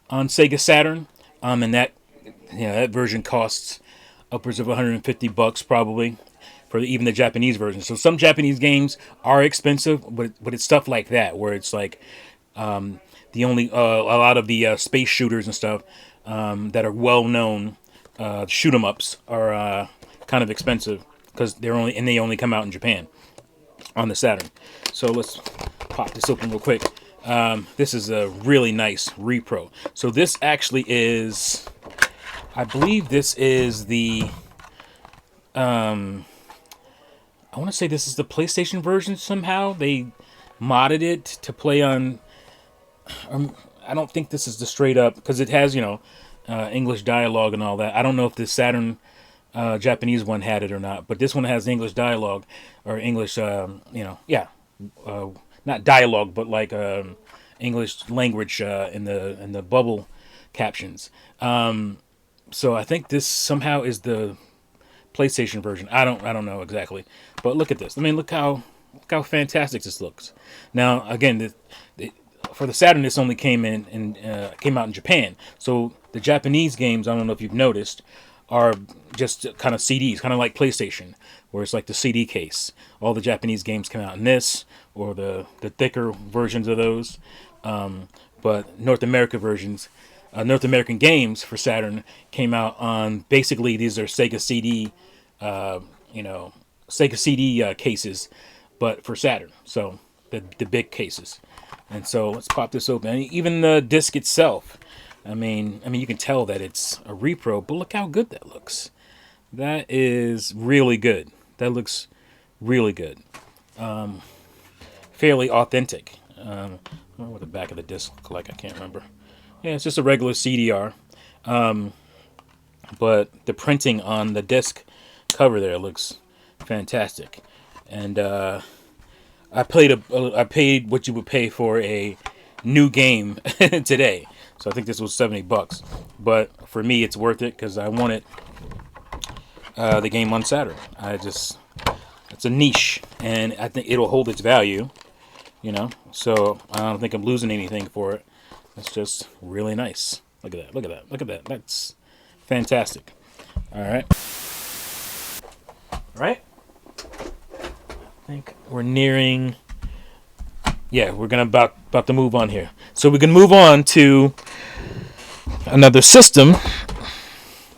on Sega Saturn, and that version costs upwards of $150 probably for even the Japanese version. So some Japanese games are expensive, but it's stuff like that where it's like a lot of the space shooters and stuff that are well known shoot 'em ups are kind of expensive because they only come out in Japan on the Saturn. So let's pop this open real quick. This is a really nice repro. So this actually is, I believe this is the, I want to say this is the PlayStation version somehow. They modded it to play on, I don't think this is the straight up, because it has, English dialogue and all that. I don't know if the Saturn Japanese one had it or not, but this one has English dialogue or English, yeah, not dialogue, but like English language in the bubble captions. So I think this somehow is the PlayStation version. I don't know exactly, but look at this. I mean, look how fantastic this looks. Now, again, for the Saturn, this only came came out in Japan. So the Japanese games, I don't know if you've noticed, are just kind of CDs, kind of like PlayStation, where it's like the CD case. All the Japanese games come out in this, or the thicker versions of those. But North American games for Saturn came out on, basically these are Sega CD, Sega CD cases, but for Saturn. So the big cases. And so let's pop this open. And even the disc itself, I mean, you can tell that it's a repro, but look how good that looks. That is really good. That looks really good. Fairly authentic. I don't know what the back of the disc look like. I can't remember. Yeah, it's just a regular CDR. But the printing on the disc cover there looks fantastic. And I paid what you would pay for a new game today. So I think this was $70. But for me, it's worth it because I wanted the game on Saturn. It's a niche, and I think it'll hold its value. So I don't think I'm losing anything for it. It's just really nice. Look at that. Look at that. Look at that. That's fantastic. All right. All right. I think we're nearing. Yeah, we're gonna about to move on here. So we're gonna move on to another system,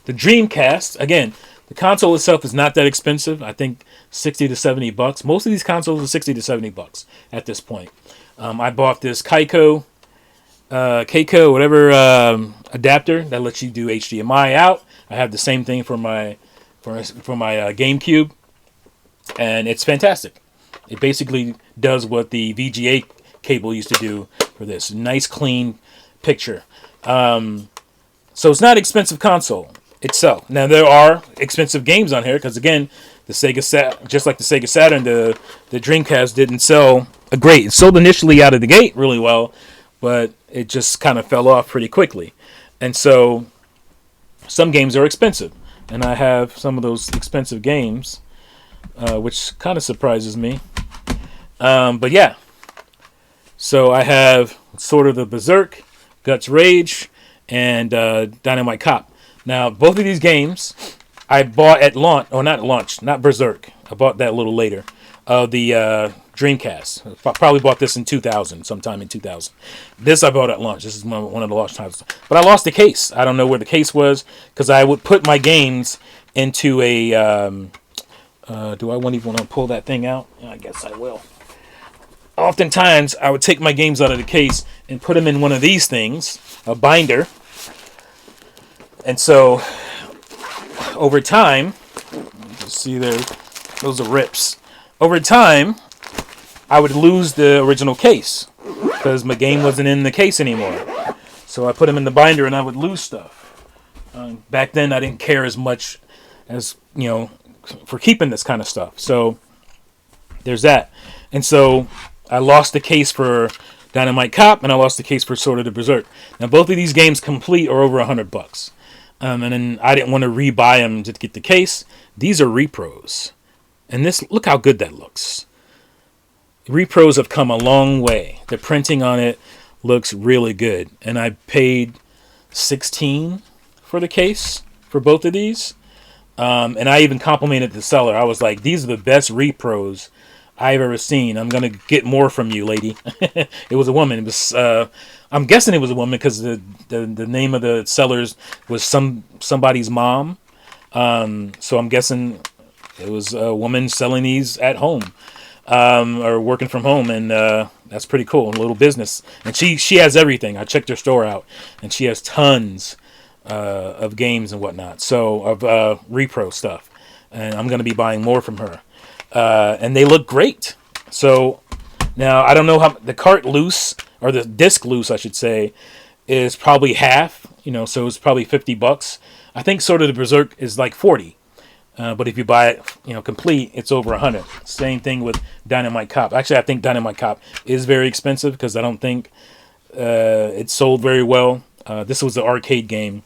the Dreamcast. Again, the console itself is not that expensive. I think $60 to $70. Most of these consoles are $60 to $70 at this point. I bought this Keiko, whatever adapter that lets you do HDMI out. I have the same thing for my GameCube, and it's fantastic. It basically does what the VGA cable used to do for this. Nice, clean picture. So it's not an expensive console itself. Now, there are expensive games on here because, again, just like the Sega Saturn, the Dreamcast didn't sell great. It sold initially out of the gate really well, but it just kind of fell off pretty quickly. And so some games are expensive. And I have some of those expensive games, which kind of surprises me. But yeah. So I have sort of the Berserk, Guts Rage, and Dynamite Cop. Now, both of these games I bought at launch, or not at launch, not Berserk. I bought that a little later. The Dreamcast. I probably bought this in 2000, sometime in 2000. This I bought at launch. This is one of the launch titles. But I lost the case. I don't know where the case was, because I would put my games into a... do I even want to pull that thing out? I guess I will. Oftentimes, I would take my games out of the case and put them in one of these things, a binder. And so, over time, you see there, those are rips. Over time, I would lose the original case because my game wasn't in the case anymore. So I put them in the binder and I would lose stuff. Back then, I didn't care as much as, for keeping this kind of stuff. So there's that. And so I lost the case for Dynamite Cop and I lost the case for Sword of the Berserk. Now, both of these games complete are over $100. And then I didn't want to rebuy them to get the case. These are repros. And this, look how good that looks. Repros have come a long way. The printing on it looks really good. And I paid $16 for the case for both of these. And I even complimented the seller. I was like, these are the best repros I've ever seen. I'm going to get more from you, lady. It was a woman. It was, I'm guessing it was a woman because the name of the sellers was somebody's mom. So I'm guessing it was a woman selling these at home, or working from home, and that's pretty cool. A little business, and she has everything. I checked her store out, and she has tons of games and whatnot. So of repro stuff, and I'm going to be buying more from her, and they look great. So now I don't know how the cart loose or the disc loose, I should say, is probably half. So it's probably $50. I think Sword of the Berserk is like 40. But if you buy it, complete, it's over 100. Same thing with Dynamite Cop. Actually, I think Dynamite Cop is very expensive because I don't think it sold very well. This was the arcade game,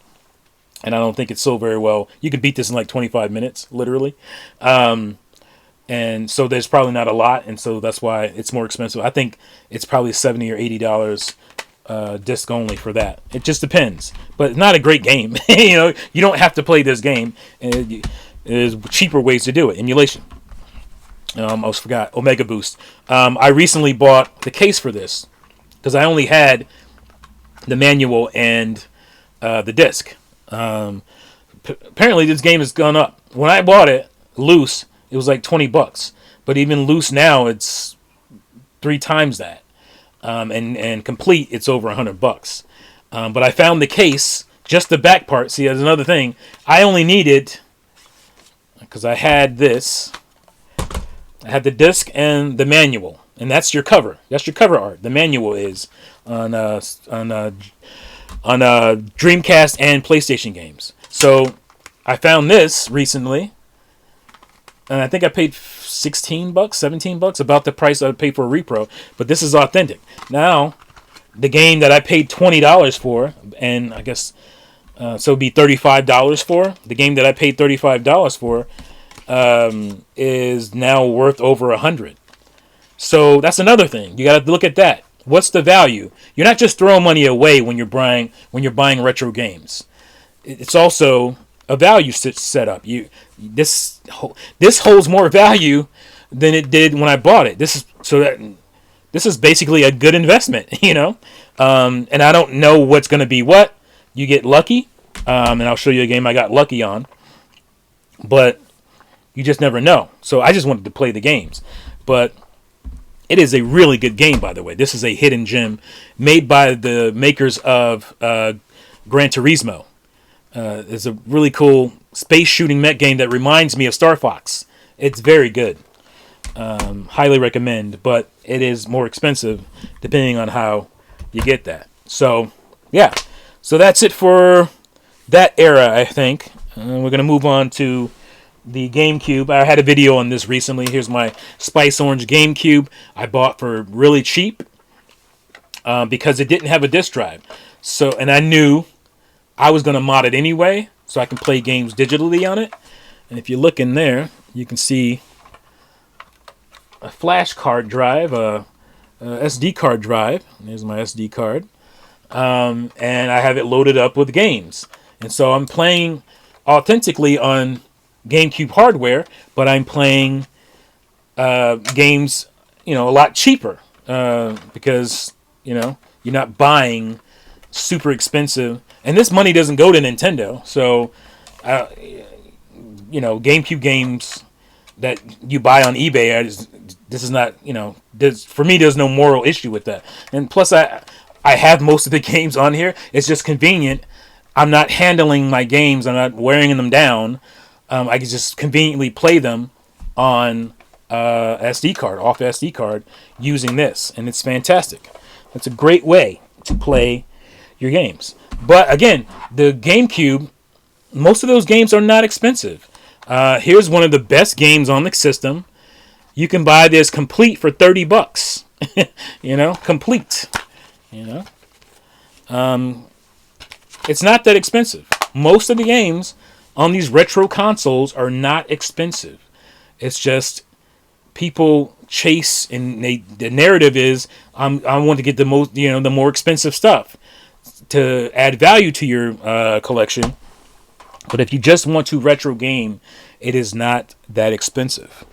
and I don't think it sold very well. You can beat this in like 25 minutes, literally. And so there's probably not a lot, and so that's why it's more expensive. I think it's probably $70 or $80 disc only for that. It just depends, but it's not a great game. You don't have to play this game. There's cheaper ways to do it. Emulation. I almost forgot. Omega Boost. I recently bought the case for this because I only had the manual and the disc. Apparently, this game has gone up. When I bought it loose, it was like $20, but even loose now, it's 3 times that. And complete, it's over $100. But I found the case, just the back part. See, that's another thing. I only needed, because I had this. I had the disc and the manual, and that's your cover. That's your cover art. The manual is on Dreamcast and PlayStation games. So I found this recently, and I think I paid $16, $17, about the price I would pay for a repro. But this is authentic. Now, the game that I paid $20 for, and I guess so it'd be $35 for. The game that I paid $35 for is now worth over $100. So that's another thing. You got to look at that. What's the value? You're not just throwing money away when you're buying retro games. It's also a value setup. This holds more value than it did when I bought it. This is basically a good investment, And I don't know what's going to be what. You get lucky, and I'll show you a game I got lucky on. But you just never know. So I just wanted to play the games, but it is a really good game, by the way. This is a hidden gem made by the makers of Gran Turismo. It's a really cool space shooting mech game that reminds me of Star Fox. It's very good. Highly recommend, but it is more expensive depending on how you get that. So, yeah. So that's it for that era, I think. We're going to move on to the GameCube. I had a video on this recently. Here's my Spice Orange GameCube I bought for really cheap because it didn't have a disc drive. And I knew I was going to mod it anyway, so I can play games digitally on it. And if you look in there, you can see a flash card drive, a SD card drive. There's my SD card. And I have it loaded up with games. And so I'm playing authentically on GameCube hardware, but I'm playing games, a lot cheaper because, you're not buying super expensive. And this money doesn't go to Nintendo. So, GameCube games that you buy on eBay, this is not, for me, there's no moral issue with that. And plus, I have most of the games on here. It's just convenient. I'm not handling my games. I'm not wearing them down. I can just conveniently play them on SD card, off SD card, using this. And it's fantastic. It's a great way to play your games. But again, the GameCube, most of those games are not expensive. Here's one of the best games on the system. You can buy this complete for $30. Complete. It's not that expensive. Most of the games on these retro consoles are not expensive. It's just people chase, and the narrative is I want to get the most, the more expensive stuff to add value to your collection. But if you just want to retro game, it is not that expensive.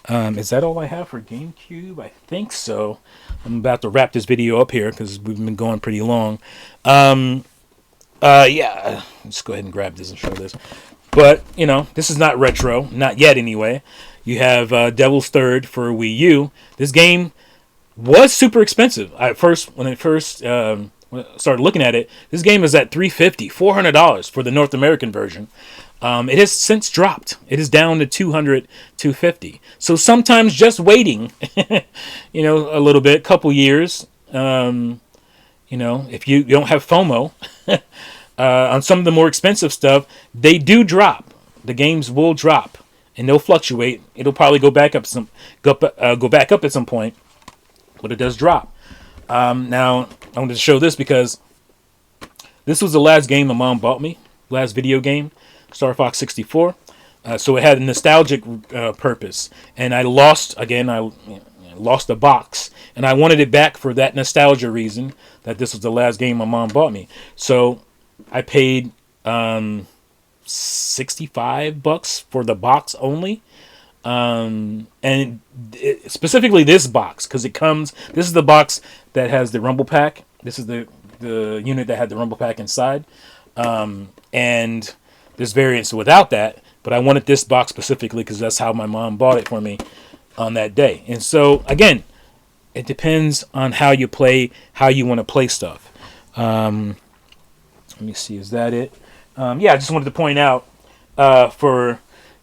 Is that all I have for GameCube? I think so. I'm about to wrap this video up here because we've been going pretty long. Yeah, let's go ahead and grab this and show this. But, this is not retro. Not yet, anyway. You have Devil's Third for Wii U. This game was super expensive. When I first started looking at it, this game is at $350, $400 for the North American version. It has since dropped. It is down to $200, $250. So sometimes just waiting, a little bit, couple years, If you don't have FOMO on some of the more expensive stuff, they do drop. The games will drop and they'll fluctuate. It'll probably go back up go back up at some point, but it does drop. Now I wanted to show this because this was the last game my mom bought me, last video game, Star Fox 64. So it had a nostalgic purpose, and I lost again. I lost the box, and I wanted it back for that nostalgia reason. That this was the last game my mom bought me. So I paid $65 for the box only, and specifically this box because it comes. This is the box that has the Rumble Pack. This is the unit that had the Rumble Pack inside, and there's variants without that. But I wanted this box specifically because that's how my mom bought it for me on that day. And so, again, it depends on how you play, how you want to play stuff. Let me see, is that it? I just wanted to point out for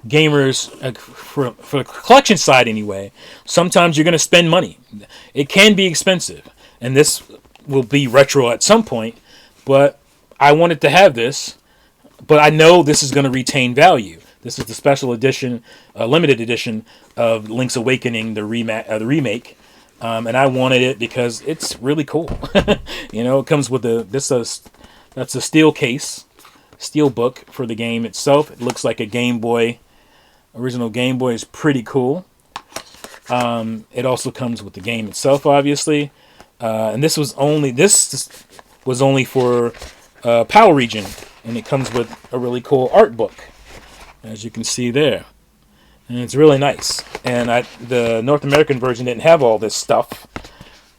gamers, for the collection side anyway, sometimes you're going to spend money. It can be expensive. And this will be retro at some point, but I wanted to have this. But I know this is going to retain value. This is the special edition, limited edition of Link's Awakening, the remake, and I wanted it because it's really cool. It comes with that's a steel case, steel book for the game itself. It looks like a Game Boy, original Game Boy is pretty cool. It also comes with the game itself, obviously, and this was only for PAL region, and it comes with a really cool art book, as you can see there, and it's really nice. And the North American version didn't have all this stuff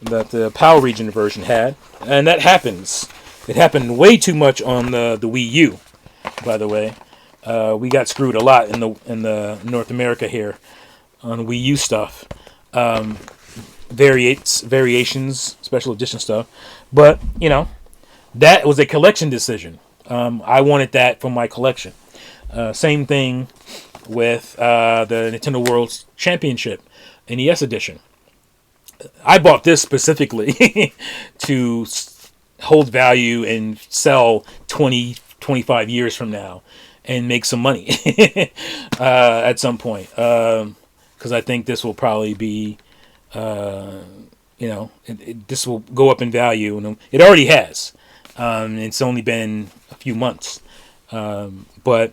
that the PAL region version had, and that happens. It happened way too much on the Wii U, by the way. We got screwed a lot in the North America here on Wii U stuff. Variations, special edition stuff, but that was a collection decision. I wanted that for my collection. Same thing with the Nintendo World Championship NES edition. I bought this specifically to hold value and sell 20, 25 years from now and make some money at some point. Because I think this will probably be, this will go up in value. And it already has. It's only been a few months. But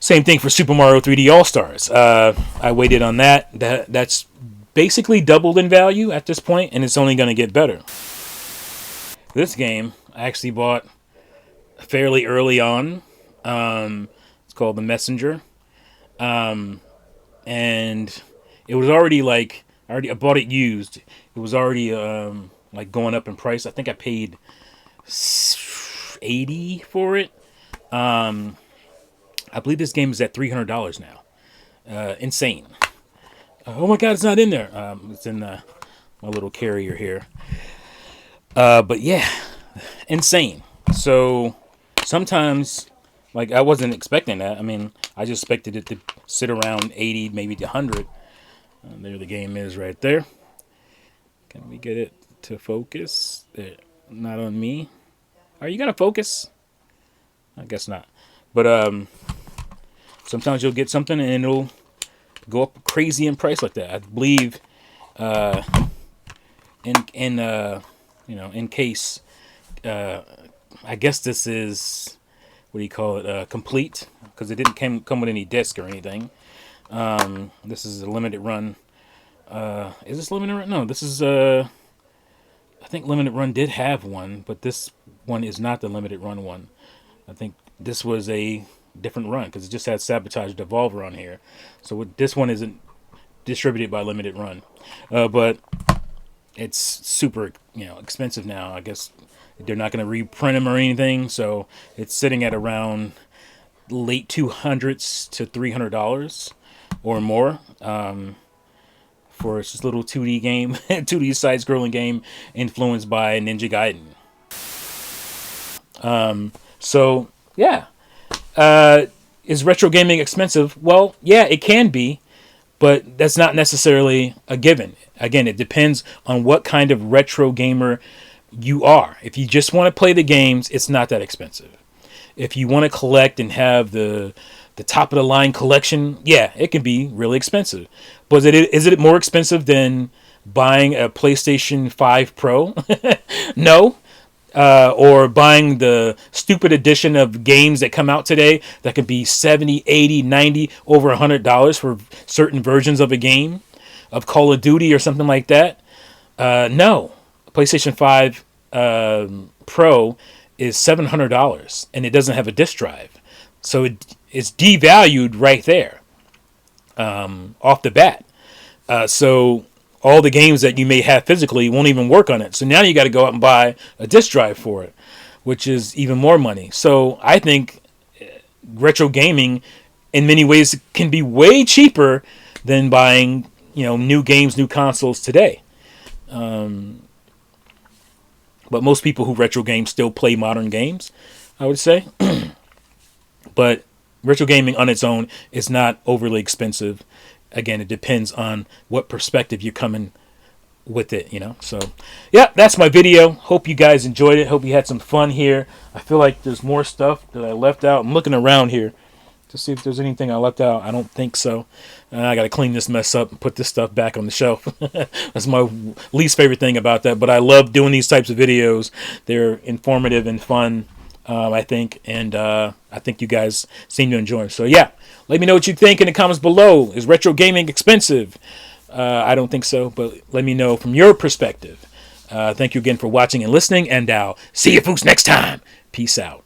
same thing for Super Mario 3D All-Stars. I waited on that. That's basically doubled in value at this point, and it's only going to get better. This game I actually bought fairly early on. It's called The Messenger. And it was already I bought it used. It was already going up in price. I think I paid $80 for it. I believe this game is at $300 now. Insane. Oh my god, it's not in there. It's in my little carrier here. But yeah, insane. So sometimes, I wasn't expecting that. I mean, I just expected it to sit around 80, maybe to 100. There the game is right there. Can we get it to focus? There. Not on me. Are you gonna focus? I guess not. But sometimes you'll get something and it'll go up crazy in price like that. I believe in case I guess this is, what do you call it, complete, because it didn't come with any disc or anything. This is a limited run. Is this limited run? No, this is I think limited run did have one, but this one is not the limited run one. I think this was a different run because it just had Sabotage Devolver on here. So this one isn't distributed by limited run, but it's super expensive now. I guess they're not going to reprint them or anything, so it's sitting at around late $200s to $300 or more for this little 2D game, 2D side-scrolling game influenced by Ninja Gaiden. So yeah, is retro gaming expensive? Well, yeah, it can be, but that's not necessarily a given. Again, it depends on what kind of retro gamer you are. If you just want to play the games, it's not that expensive. If you want to collect and have the top of the line collection, yeah, it can be really expensive. But is it more expensive than buying a PlayStation 5 Pro? No. Or buying the stupid edition of games that come out today that could be 70, 80, 90, over $100 for certain versions of a game, of Call of Duty or something like that. No. PlayStation 5 Pro is $700 and it doesn't have a disc drive. So it's devalued right there off the bat. So all the games that you may have physically won't even work on it. So now you got to go out and buy a disc drive for it, which is even more money. So I think retro gaming in many ways can be way cheaper than buying, new games, new consoles today. But most people who retro game still play modern games, I would say. But retro gaming on its own is not overly expensive. Again, it depends on what perspective you're coming with it, So, yeah, that's my video. Hope you guys enjoyed it. Hope you had some fun here. I feel like there's more stuff that I left out. I'm looking around here to see if there's anything I left out. I don't think so. I got to clean this mess up and put this stuff back on the shelf. That's my least favorite thing about that. But I love doing these types of videos. They're informative and fun, I think. And I think you guys seem to enjoy them. So, yeah, let me know what you think in the comments below. Is retro gaming expensive? I don't think so. But let me know from your perspective. Thank you again for watching and listening. And I'll see you folks next time. Peace out.